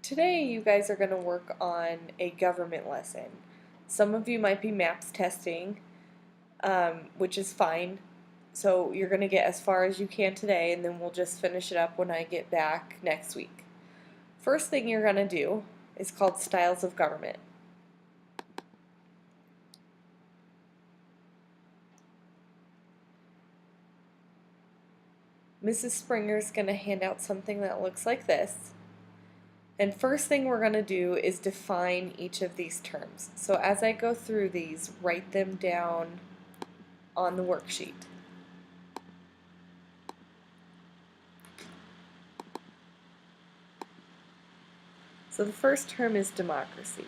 Today you guys are going to work on a government lesson. Some of you might be maps testing, which is fine. So you're going to get as far as you can today, and then we'll just finish it up when I get back next week. First thing you're going to do is called styles of government. Mrs. Springer's going to hand out something that looks like this. And first thing we're going to do is define each of these terms. So as I go through these, write them down on the worksheet. So the first term is democracy.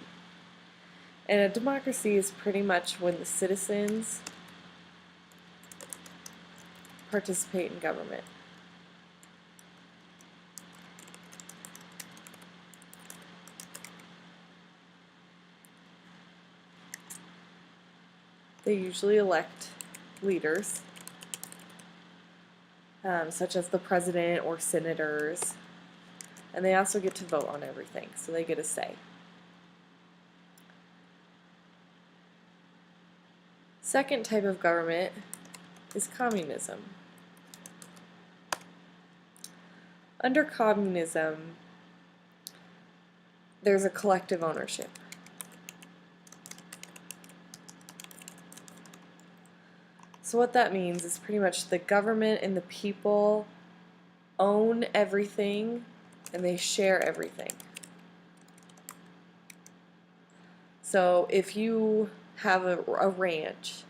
And a democracy is pretty much when the citizens participate in government. They usually elect leaders, such as the president or senators, and they also get to vote on everything, so they get a say. Second type of government is communism. Under communism, there's a collective ownership. So what that means is pretty much the government and the people own everything and they share everything. So if you have a ranch,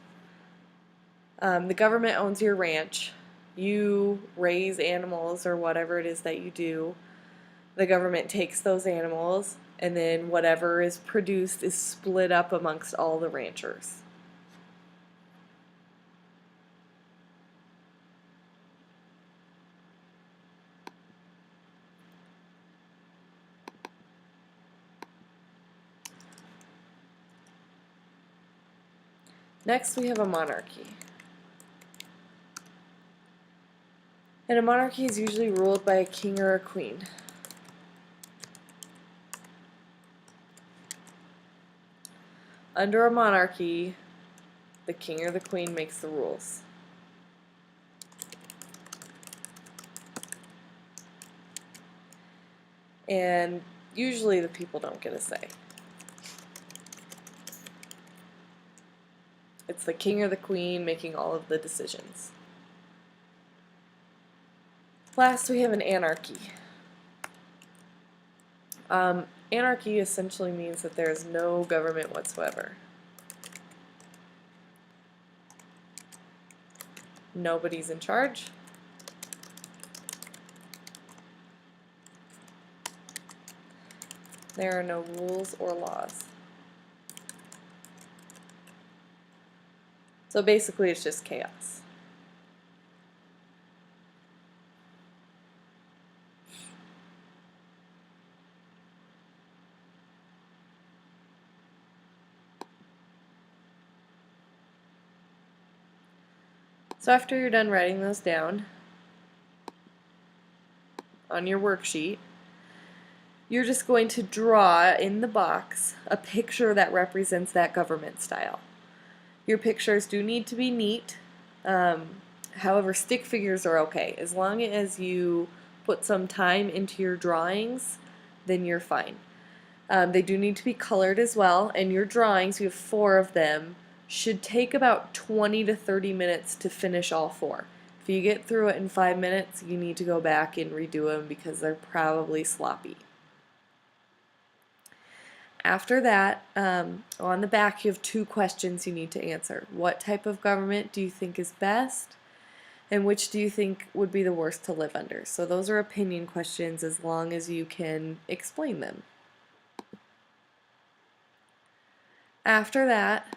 the government owns your ranch, you raise animals or whatever it is that you do, the government takes those animals and then whatever is produced is split up amongst all the ranchers. Next we have a monarchy. And a monarchy is usually ruled by a king or a queen. Under a monarchy, the king or the queen makes the rules. And usually the people don't get a say. It's the king or the queen making all of the decisions. Last, we have an anarchy. Anarchy essentially means that there is no government whatsoever. Nobody's in charge. There are no rules or laws. So basically it's just chaos. So after you're done writing those down on your worksheet, you're just going to draw in the box a picture that represents that government style. Your pictures do need to be neat. However, stick figures are okay. As long as you put some time into your drawings, then you're fine. They do need to be colored as well, and your drawings, you have 4 of them, should take about 20 to 30 minutes to finish all 4. If you get through it in 5 minutes, you need to go back and redo them because they're probably sloppy. After that, on the back you have 2 questions you need to answer. What type of government do you think is best? And which do you think would be the worst to live under? So those are opinion questions as long as you can explain them. After that,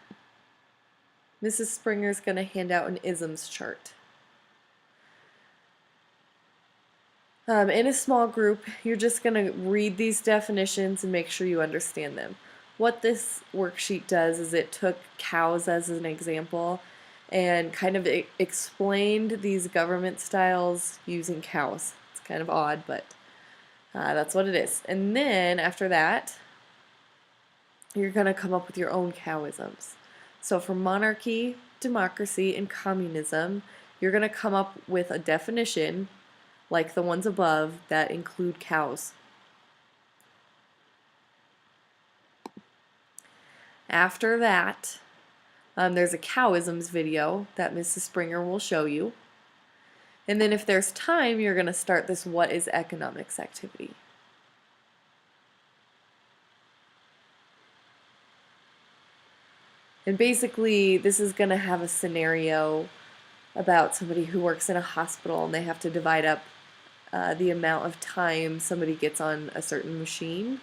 Mrs. Springer is going to hand out an isms chart. In a small group, you're just going to read these definitions and make sure you understand them. What this worksheet does is it took cows as an example and kind of explained these government styles using cows. It's kind of odd, but That's what it is. And then after that, you're going to come up with your own cowisms. So for monarchy, democracy, and communism, you're going to come up with a definition like the ones above that include cows. After that, there's a cowisms video that Mrs. Springer will show you. And then if there's time, you're going to start this what is economics activity. And basically, this is going to have a scenario about somebody who works in a hospital and they have to divide up the amount of time somebody gets on a certain machine.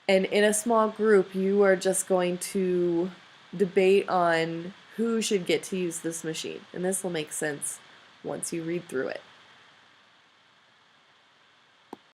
And in a small group, you are just going to debate on who should get to use this machine. And this will make sense once you read through it.